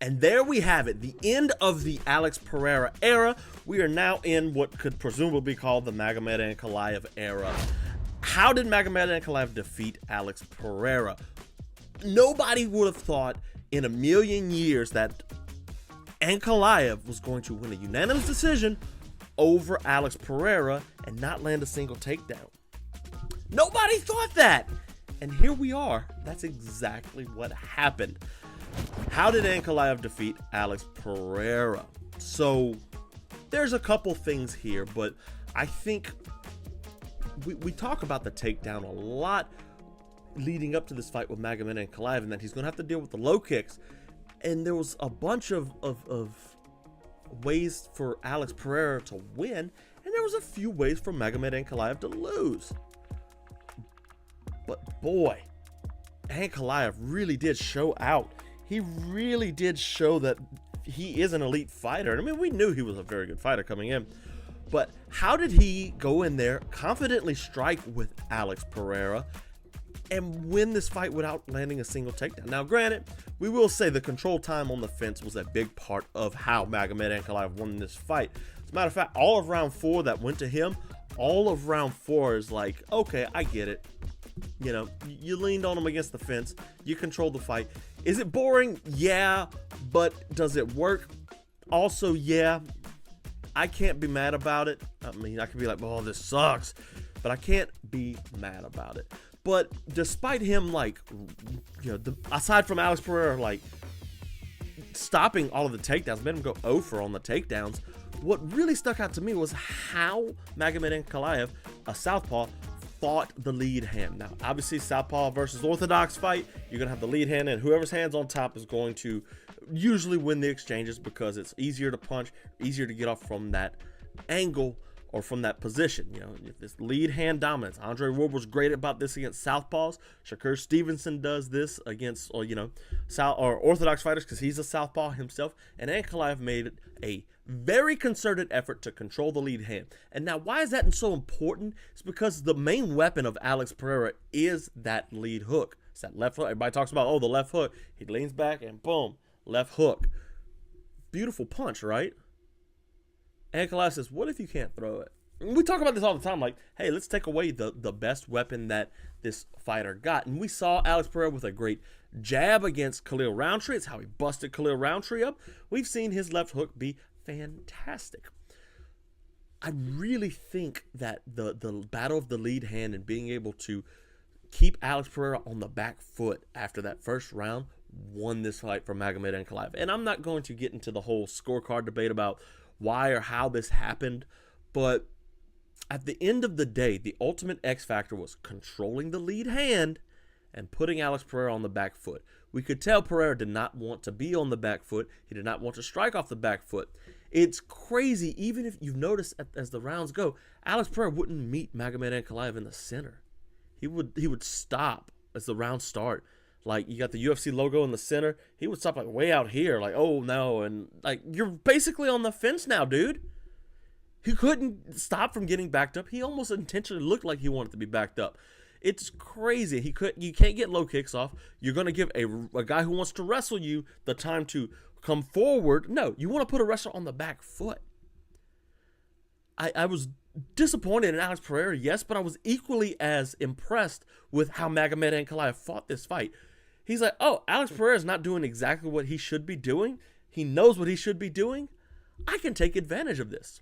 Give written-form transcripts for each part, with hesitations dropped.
And there we have it, the end of the Alex Pereira era. We are now in what could presumably be called the Magomed Ankalaev era. How did Magomed Ankalaev defeat Alex Pereira? Nobody would have thought in a million years that Ankalaev was going to win a unanimous decision over Alex Pereira and not land a single takedown. Nobody thought that. And here we are. That's exactly what happened. How did Ankalaev defeat Alex Pereira? So there's a couple things here, but I think we talk about the takedown a lot leading up to this fight with Magomed Ankalaev, and that he's going to have to deal with the low kicks. And there was a bunch of ways for Alex Pereira to win, and there was a few ways for Magomed Ankalaev to lose. But boy, Ankalaev really did show out. He really did show that he is an elite fighter. I mean, we knew he was a very good fighter coming in, but how did he go in there, confidently strike with Alex Pereira, and win this fight without landing a single takedown? Now, granted, we will say the control time on the fence was a big part of how Magomed Ankalaev won this fight. As a matter of fact, all of round 4 that went to him, all of round 4 is like, okay, I get it. You know, you leaned on him against the fence. You controlled the fight. Is it boring? Yeah. But does it work? Also, yeah. I can't be mad about it. I mean, I could be like, oh, this sucks. But I can't be mad about it. But despite him, like, you know, aside from Alex Pereira, like, stopping all of the takedowns, made him go over on the takedowns, what really stuck out to me was how Magomed Ankalaev, a southpaw, fought the lead hand. Now, obviously, southpaw versus orthodox fight, you're going to have the lead hand, and whoever's hands on top is going to usually win the exchanges because it's easier to punch, easier to get off from that angle or from that position. You know, this lead hand dominance. Andre Ward was great about this against southpaws. Shakur Stevenson does this against, or, you know, orthodox fighters because he's a southpaw himself. And Ankalaev made a very concerted effort to control the lead hand. And now, why is that so important? It's because the main weapon of Alex Pereira is that lead hook. It's that left hook. Everybody talks about, oh, the left hook. He leans back and boom, left hook. Beautiful punch, right? Ankalaev says, what if you can't throw it? And we talk about this all the time, like, hey, let's take away the best weapon that this fighter got. And we saw Alex Pereira with a great jab against Khalil Roundtree. It's how he busted Khalil Roundtree up. We've seen his left hook be fantastic. I really think that the battle of the lead hand and being able to keep Alex Pereira on the back foot after that first round won this fight for Magomed Ankalaev. And I'm not going to get into the whole scorecard debate about why or how this happened, but at the end of the day, the ultimate X factor was controlling the lead hand and putting Alex Pereira on the back foot. We could tell Pereira did not want to be on the back foot. He did not want to strike off the back foot. It's crazy. Even if you've noticed as the rounds go, Alex Pereira wouldn't meet Magomed Ankalaev in the center. He would stop as the rounds start. Like, you got the UFC logo in the center. He would stop like way out here, like, oh no, and like, you're basically on the fence now, dude. He couldn't stop from getting backed up. He almost intentionally looked like he wanted to be backed up. It's crazy. You can't get low kicks off. You're gonna give a guy who wants to wrestle you the time to come forward. No, you want to put a wrestler on the back foot. I was disappointed in Alex Pereira, yes, but I was equally as impressed with how Magomed Ankalaev fought this fight. He's like, oh, Alex Pereira is not doing exactly what he should be doing. He knows what he should be doing. I can take advantage of this.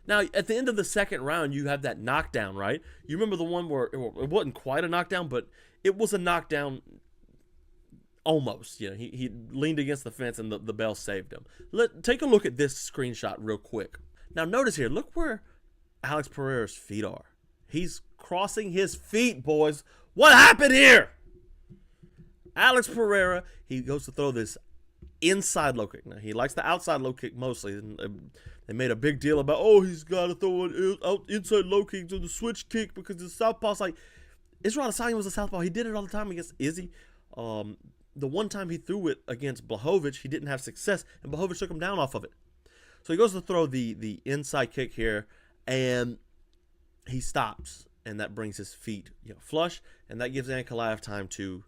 Now, at the end of the second round, you have that knockdown, right? You remember the one where it wasn't quite a knockdown, but it was a knockdown almost. You know, he leaned against the fence and the bell saved him. Take a look at this screenshot real quick. Now, notice here, look where Alex Pereira's feet are. He's crossing his feet, boys. What happened here? Alex Pereira, he goes to throw this inside low kick. Now, he likes the outside low kick mostly. And they made a big deal about, oh, he's got to throw an inside low kick to the switch kick because the southpaw's like, Israel Adesanya was a southpaw. He did it all the time against Izzy. The one time he threw it against Blachowicz, he didn't have success, and Blachowicz took him down off of it. So he goes to throw the inside kick here, and he stops, and that brings his feet flush, and that gives Ankalaev time to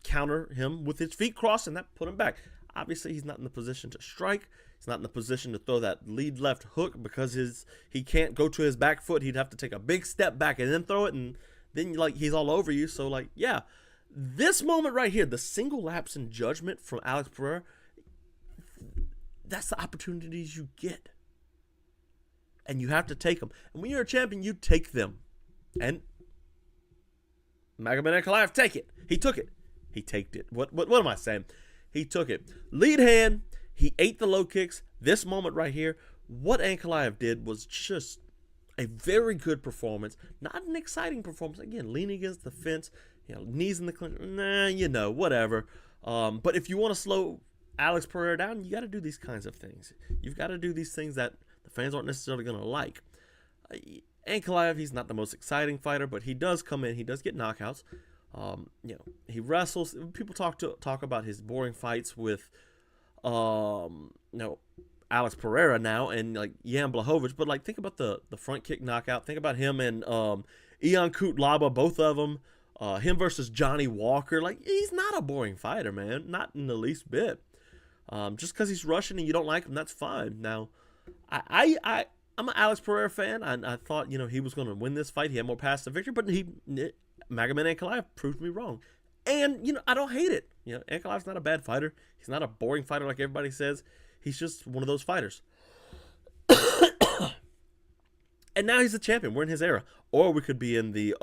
counter him with his feet crossed, and that put him back. Obviously, he's not in the position to strike. He's not in the position to throw that lead left hook because he can't go to his back foot. He'd have to take a big step back and then throw it, and then like he's all over you. So like, yeah, this moment right here, the single lapse in judgment from Alex Pereira, that's the opportunities you get, and you have to take them. And when you're a champion, you take them. And Magomed Ankalaev, take it. He took it. He taked it. What am I saying? He took it. Lead hand. He ate the low kicks. This moment right here, what Ankalaev did was just a very good performance. Not an exciting performance. Again, leaning against the fence, knees in the clinch. Nah, whatever. But if you want to slow Alex Pereira down, you got to do these kinds of things. You've got to do these things that the fans aren't necessarily going to like. Ankalaev, he's not the most exciting fighter, but he does come in. He does get knockouts. He wrestles. People talk about his boring fights with, Alex Pereira now and like Jan Blachowicz. But like, think about the front kick knockout. Think about him and Ion Kutlaba, both of them. Him versus Johnny Walker. Like, he's not a boring fighter, man. Not in the least bit. Just because he's Russian and you don't like him, that's fine. Now, I'm an Alex Pereira fan. I thought, he was going to win this fight. He had more paths to victory, but Magomed Ankalaev proved me wrong. And, I don't hate it. Ankalaev's not a bad fighter. He's not a boring fighter like everybody says. He's just one of those fighters. And now he's a champion. We're in his era. Or we could be in the,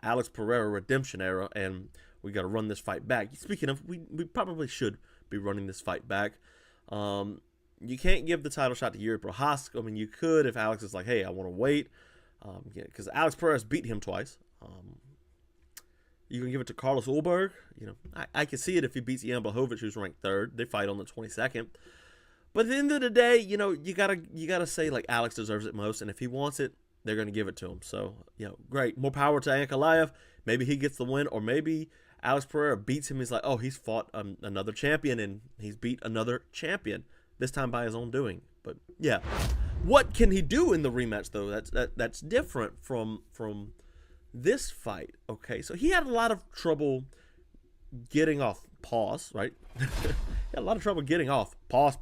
Alex Pereira redemption era, and we got to run this fight back. Speaking of, we probably should be running this fight back. You can't give the title shot to Yuri Prochazka. I mean, you could if Alex is like, hey, I want to wait. Because Alex Pereira's beat him twice. You can give it to Carlos Ulberg. I can see it if he beats Jan Blachowicz, who's ranked 3rd. They fight on the 22nd. But at the end of the day, you gotta say like Alex deserves it most, and if he wants it, they're gonna give it to him. So great, more power to Ankalaev. Maybe he gets the win, or maybe Alex Pereira beats him. He's like, oh, he's fought another champion, and he's beat another champion. This time by his own doing. But yeah, what can he do in the rematch though? That's different from this fight. Okay, so he had a lot of trouble getting off. Pause. Right? He had a lot of trouble getting off. Pause.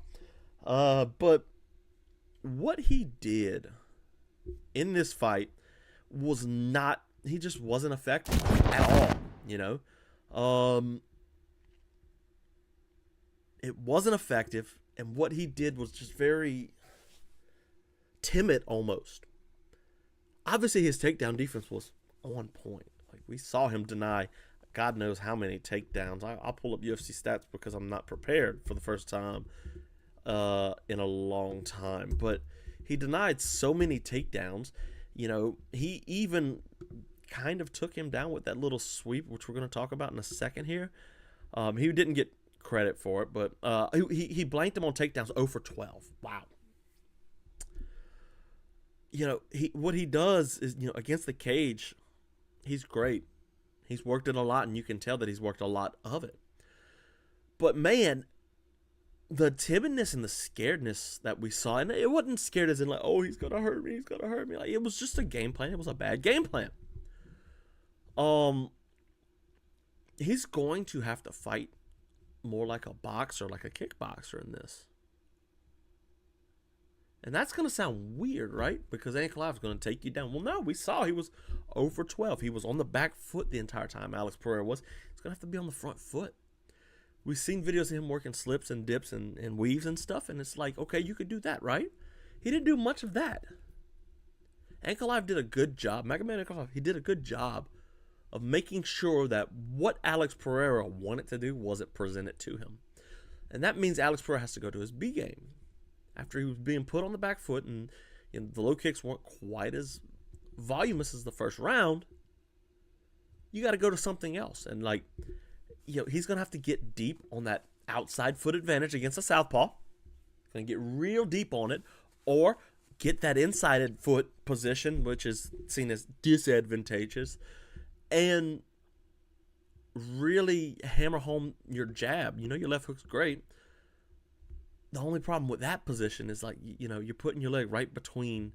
But what he did in this fight was not. He just wasn't effective at all. It wasn't effective. And what he did was just very timid almost. Obviously, his takedown defense was on point. Like, we saw him deny God knows how many takedowns. I'll pull up UFC stats because I'm not prepared for the first time in a long time. But he denied so many takedowns. He even kind of took him down with that little sweep, which we're going to talk about in a second here. He didn't get credit for it, but he blanked him on takedowns 0 for 12. Wow. What he does is, against the cage, he's great. He's worked it a lot, and you can tell that he's worked a lot of it. But man, the timidness and the scaredness that we saw, and it wasn't scared as in like, oh, he's gonna hurt me. Like, it was just a game plan. It was a bad game plan. He's going to have to fight more like a boxer, like a kickboxer in this. And that's going to sound weird, right? Because Ankalaev is going to take you down. Well, no, we saw he was 0 for 12. He was on the back foot the entire time, Alex Pereira was. He's going to have to be on the front foot. We've seen videos of him working slips and dips and weaves and stuff, and it's like, okay, you could do that, right? He didn't do much of that. Ankalaev did a good job. Magomed Ankalaev, he did a good job of making sure that what Alex Pereira wanted to do wasn't presented to him. And that means Alex Pereira has to go to his B game. After he was being put on the back foot and the low kicks weren't quite as voluminous as the first round, you got to go to something else. And he's going to have to get deep on that outside foot advantage against a southpaw. Going to get real deep on it, or get that inside foot position, which is seen as disadvantageous, and really hammer home your jab. Your left hook's great. The only problem with that position is you're putting your leg right between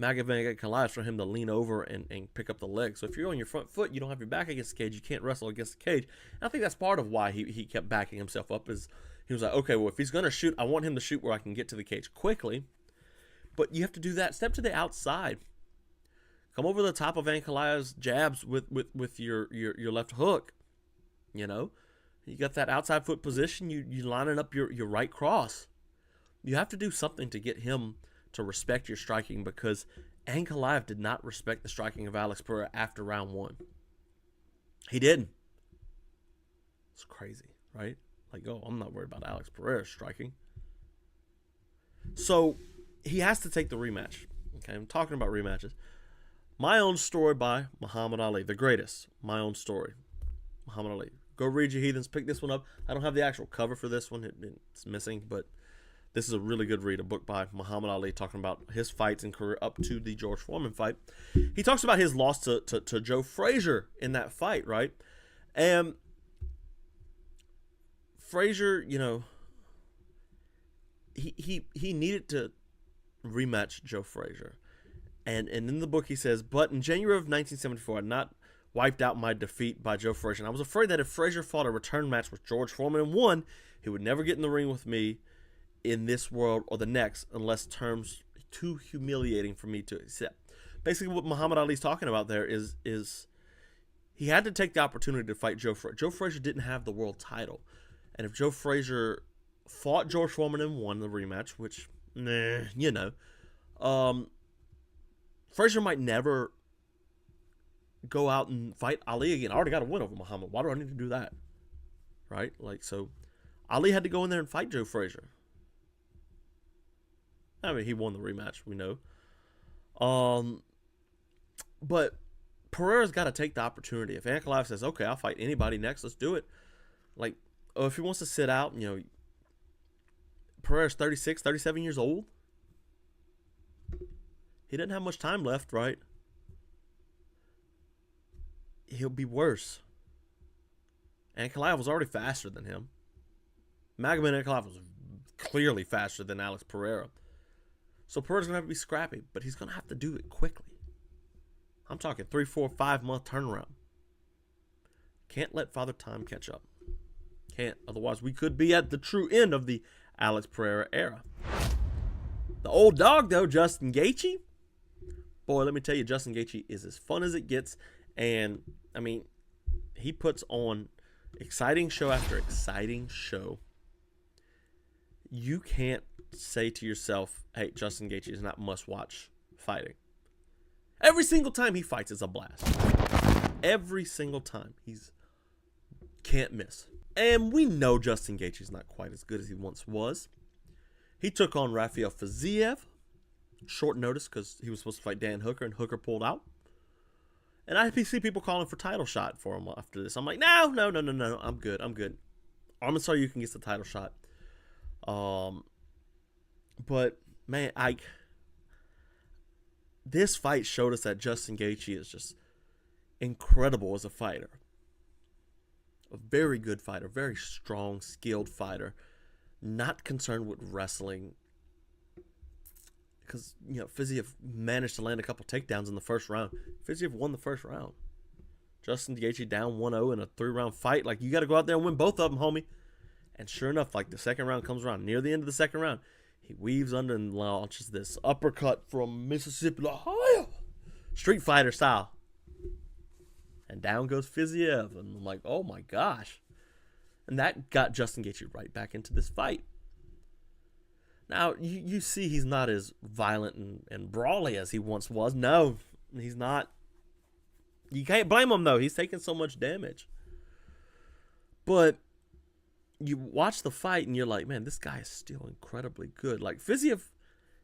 Magomed Ankalaev for him to lean over and pick up the leg. So if you're on your front foot, you don't have your back against the cage, you can't wrestle against the cage. And I think that's part of why he kept backing himself up, is he was like, okay, well, if he's going to shoot, I want him to shoot where I can get to the cage quickly. But you have to do that. Step to the outside. Come over the top of Ankalaev's jabs with your left hook. You know, you got that outside foot position. You lining up your right cross. You have to do something to get him to respect your striking, because Ankalaev did not respect the striking of Alex Pereira after round 1. He didn't. It's crazy, right? Like, oh, I'm not worried about Alex Pereira striking. So he has to take the rematch. Okay, I'm talking about rematches. My Own Story by Muhammad Ali, the greatest. My Own Story, Muhammad Ali. Go read, you heathens. Pick this one up. I don't have the actual cover for this one. It's missing, but this is a really good read, a book by Muhammad Ali talking about his fights and career up to the George Foreman fight. He talks about his loss to Joe Frazier in that fight, right? And Frazier, you know, he needed to rematch Joe Frazier. And in the book he says, but in January of 1974, I had not wiped out my defeat by Joe Frazier. And I was afraid that if Frazier fought a return match with George Foreman and won, he would never get in the ring with me in this world or the next, unless terms too humiliating for me to accept. Basically, what Muhammad Ali's talking about there is he had to take the opportunity to fight Joe Frazier. Joe Frazier didn't have the world title, and if Joe Frazier fought George Foreman and won the rematch, which, you know, Frazier might never go out and fight Ali again. I already got a win over Muhammad. Why do I need to do that? Right? Like, so Ali had to go in there and fight Joe Frazier. I mean, he won the rematch, we know. But Pereira's got to take the opportunity. If Ankalaev says, okay, I'll fight anybody next, let's do it. Like, oh, if he wants to sit out, you know, Pereira's 36, 37 years old. He doesn't have much time left, right? He'll be worse. Ankalaev was already faster than him. Magomed Ankalaev was clearly faster than Alex Pereira. So Pereira's going to have to be scrappy, but he's going to have to do it quickly. I'm talking 3, 4, 5 month turnaround. Can't let Father Time catch up. Can't. Otherwise, we could be at the true end of the Alex Pereira era. The old dog, though, Justin Gaethje. Boy, let me tell you, Justin Gaethje is as fun as it gets. And, I mean, he puts on exciting show after exciting show. You can't say to yourself, hey, Justin Gaethje is not must-watch fighting. Every single time he fights is a blast. Every single time. He's can't miss. And we know Justin Gaethje is not quite as good as he once was. He took on Rafael Fiziev. Short notice because he was supposed to fight Dan Hooker, and Hooker pulled out. And I see people calling for title shot for him after this. I'm like, no. I'm good. Arman you can get the title shot. But man, this fight showed us that Justin Gaethje is just incredible as a fighter. A very good fighter, very strong, skilled fighter. Not concerned with wrestling. Because, you know, Fiziev managed to land a couple takedowns in the first round. Fiziev won the first round. Justin Gaethje down 1-0 in a 3-round fight. Like, you got to go out there and win both of them, homie. And sure enough, like, the second round comes around. Near the end of the second round, he weaves under and launches this uppercut from Mississippi, Ohio. Street Fighter style. And down goes Fiziev. And I'm like, oh my gosh. And that got Justin Gaethje right back into this fight. Now, you see he's not as violent and brawly as he once was. No, he's not. You can't blame him, though. He's taking so much damage. But you watch the fight, and you're like, man, this guy is still incredibly good. Like, Fiziev,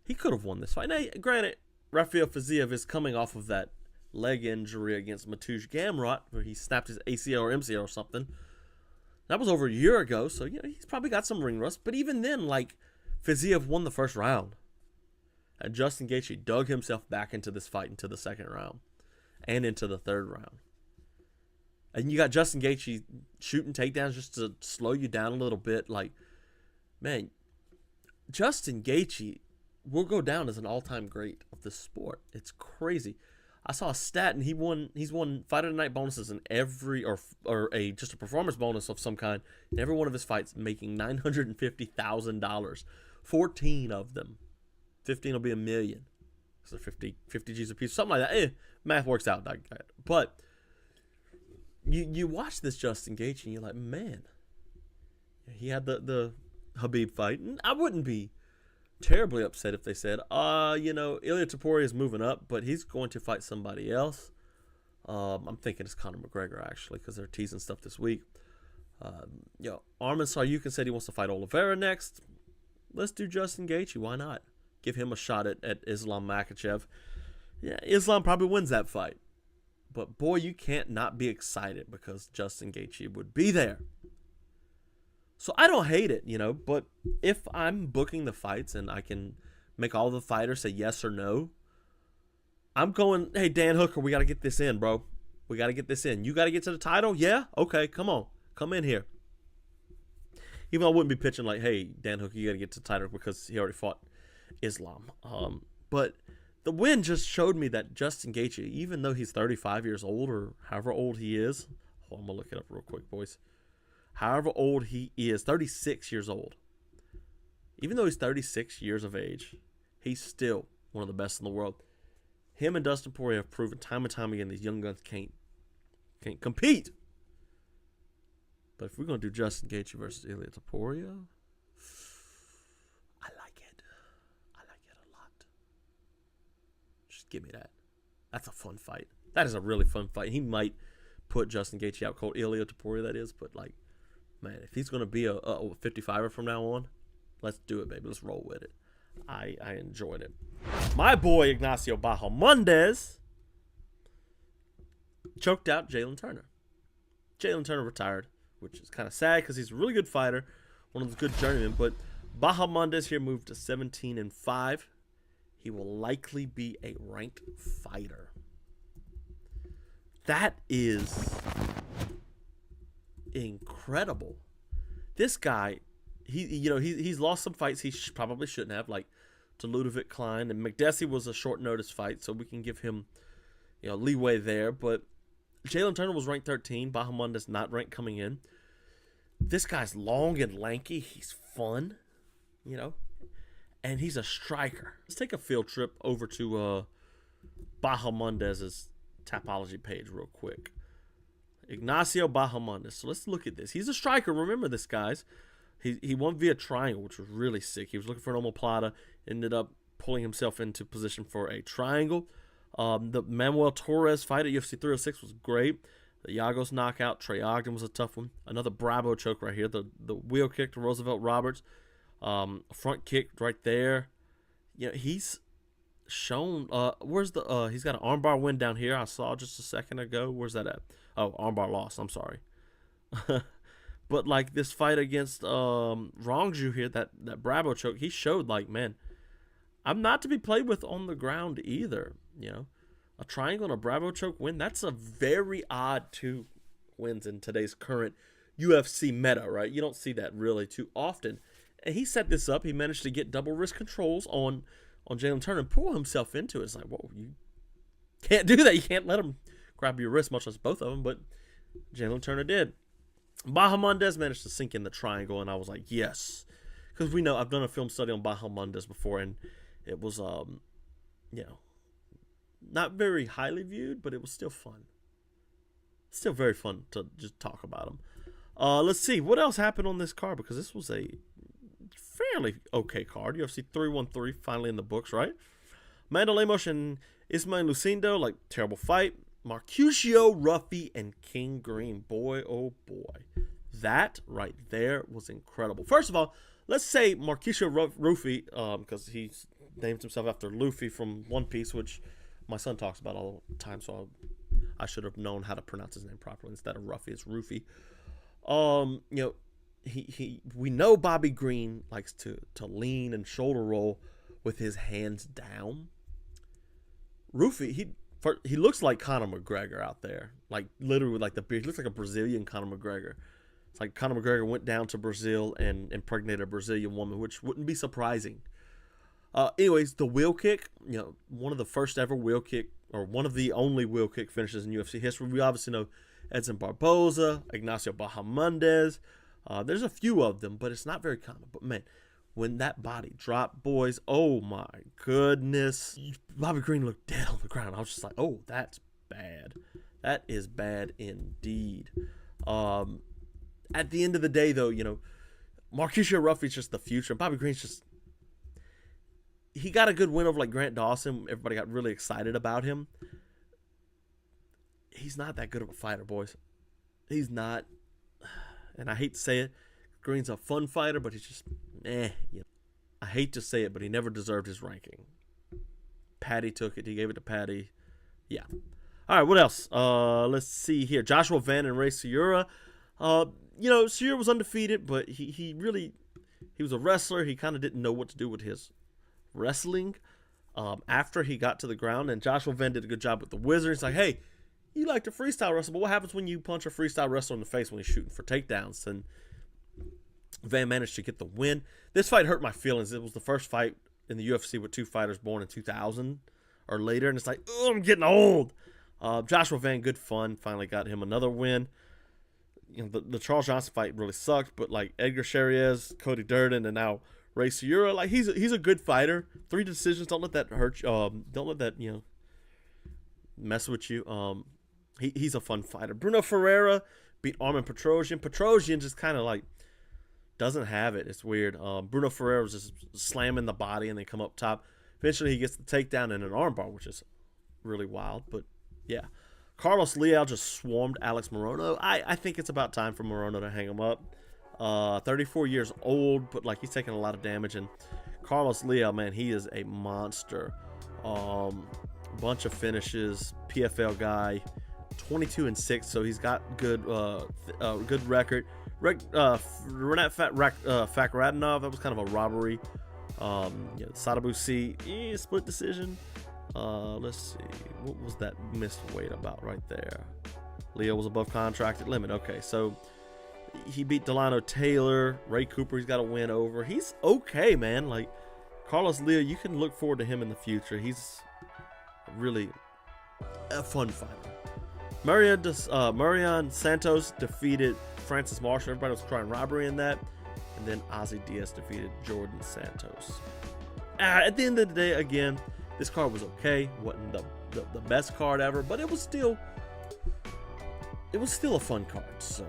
he could have won this fight. Now, granted, Rafael Fiziev is coming off of that leg injury against Mateusz Gamrot, where he snapped his ACL or MCL or something. That was over a year ago, so, you know, he's probably got some ring rust. But even then, like, Fiziev won the first round. And Justin Gaethje dug himself back into this fight into the second round. And into the third round. And you got Justin Gaethje shooting takedowns just to slow you down a little bit. Like, man, Justin Gaethje will go down as an all-time great of this sport. It's crazy. I saw a stat, and he's won fight of the night bonuses in every, or just a performance bonus of some kind in every one of his fights, making $950,000. 14 of them. 15 will be $1 million. So 50 G's a piece, something like that. Math works out. But you watch this Justin Gaethje, and you're like, man, he had the Khabib fight, and I wouldn't be terribly upset if they said, Ilia Topuria is moving up, but he's going to fight somebody else. I'm thinking it's Conor McGregor, actually, because they're teasing stuff this week. Arman Saryukin said he wants to fight Oliveira next. Let's do Justin Gaethje. Why not? Give him a shot at Islam Makhachev. Yeah, Islam probably wins that fight. But, boy, you can't not be excited because Justin Gaethje would be there. So I don't hate it, but if I'm booking the fights and I can make all the fighters say yes or no, I'm going, hey, Dan Hooker, we got to get this in, bro. We got to get this in. You got to get to the title? Yeah? Okay, come on. Come in here. Even though I wouldn't be pitching like, hey, Dan Hooker, you got to get to the title because he already fought Islam. But the win just showed me that Justin Gaethje, even though he's 35 years old or however old he is, I'm going to look it up real quick, boys. However old he is, 36 years old. Even though he's 36 years of age, he's still one of the best in the world. Him and Dustin Poirier have proven time and time again these young guns can't compete. But if we're going to do Justin Gaethje versus Ilia Topuria, I like it. I like it a lot. Just give me that. That's a fun fight. That is a really fun fight. He might put Justin Gaethje out cold. Ilia Topuria, that is. But, like, man, if he's going to be a 55er from now on, let's do it, baby. Let's roll with it. I enjoyed it. My boy Ignacio Bahamondes choked out Jalen Turner. Jalen Turner retired, which is kind of sad because he's a really good fighter, one of the good journeymen. But Bahamondes here moved to 17-5. He will likely be a ranked fighter. That is incredible. This guy, he's lost some fights he probably shouldn't have, like to Ludovic Klein, and McDessie was a short notice fight, so we can give him leeway there. But Jalen Turner was ranked 13. Bahamondes not ranked coming in. This guy's long and lanky. He's fun, and he's a striker. Let's take a field trip over to Bahamondes' Tapology page real quick. Ignacio Bahamondes. So let's look at this. He's a striker. Remember this, guys. He won via triangle, which was really sick. He was looking for an omoplata, ended up pulling himself into position for a triangle. The Manuel Torres fight at UFC 306 was great. The Yagos knockout, Trey Ogden was a tough one. Another Bravo choke right here. The wheel kick to Roosevelt Roberts. Front kick right there. He's shown. Where's the? He's got an armbar win down here. I saw just a second ago. Where's that at? Oh, armbar loss. I'm sorry. But like this fight against Rongju here, that Bravo choke, he showed like, man, I'm not to be played with on the ground either. A triangle and a Bravo choke win, that's a very odd two wins in today's current UFC meta, right? You don't see that really too often. And he set this up. He managed to get double wrist controls on Jalen Turner and pull himself into it. It's like, whoa, you can't do that. You can't let him grab your wrist, much less both of them. But Jalen Turner did. Bahamondes managed to sink in the triangle, and I was like, yes. Because we know I've done a film study on Bahamondes before, and it was, not very highly viewed, but it was still fun. Still very fun to just talk about him. Let's see. What else happened on this card? Because this was a fairly okay card. UFC 313 finally in the books, right? Amanda Lemos and Ismael Lucindo, like, terrible fight. Marcusio Ruffy and King Green. Boy, oh boy. That right there was incredible. First of all, let's say Marcusio Ruffy, because he named himself after Luffy from One Piece, which my son talks about all the time, so I should have known how to pronounce his name properly. Instead of Ruffy, it's Rufy. We know Bobby Green likes to lean and shoulder roll with his hands down. Ruffy, he looks like Conor McGregor out there. Like, literally with like the beard. He looks like a Brazilian Conor McGregor. It's like Conor McGregor went down to Brazil and impregnated a Brazilian woman, which wouldn't be surprising. Anyways, the wheel kick, one of the first ever wheel kick, or one of the only wheel kick finishes in UFC history. We obviously know Edson Barboza, Ignacio Bahamondes. There's a few of them, but it's not very common. But man, when that body dropped, boys, oh my goodness. Bobby Green looked dead on the ground. I was just like, oh, that's bad. That is bad indeed. At the end of the day, though, Marquisio Ruffy's just the future. Bobby Green's just, he got a good win over like Grant Dawson. Everybody got really excited about him. He's not that good of a fighter, boys. He's not. And I hate to say it, Green's a fun fighter, but he's just, I hate to say it, but he never deserved his ranking. Patty took it. He gave it to Patty. Yeah. All right, what else? Let's see here. Joshua Van and Ray Sciura. Sciura was undefeated, but he was a wrestler. He kind of didn't know what to do with his wrestling after he got to the ground. And Joshua Van did a good job with the Wizard. He's like, hey, you like to freestyle wrestle, but what happens when you punch a freestyle wrestler in the face when he's shooting for takedowns? And Van managed to get the win. This fight hurt my feelings. It was the first fight in the UFC with two fighters born in 2000 or later, and it's like, oh, I'm getting old. Joshua Van, good fun. Finally got him another win. The Charles Johnson fight really sucked, but like Edgar Chairez, Cody Durden, and now Ray Sciura, like he's a good fighter. 3 decisions. Don't let that hurt you. Don't let that mess with you. He's a fun fighter. Bruno Ferreira beat Armin Petrosyan. Petrosyan just kind of like doesn't have it. It's weird. Bruno Ferreira was just slamming the body and then come up top. Eventually he gets the takedown and an armbar, which is really wild. But yeah, Carlos Leal just swarmed Alex Morono. I think it's about time for Morono to hang him up. 34 years old, but like he's taking a lot of damage. And Carlos Leal, man, he is a monster. Bunch of finishes. PFL guy. 22-6, so he's got good record. Renat Fakhradinov, that was kind of a robbery. Sadabusi, split decision. Let's see, what was that missed weight about right there? Leo was above contracted limit. Okay, so he beat Delano Taylor. Ray Cooper, he's got a win over. He's okay, man. Like Carlos Leo, you can look forward to him in the future. He's really a fun fighter. Marion Santos defeated Francis Marshall. Everybody was trying robbery in that. And then Ozzy Diaz defeated Jordan Santos. At the end of the day, again, this card was okay. Wasn't the best card ever, but it was still a fun card. So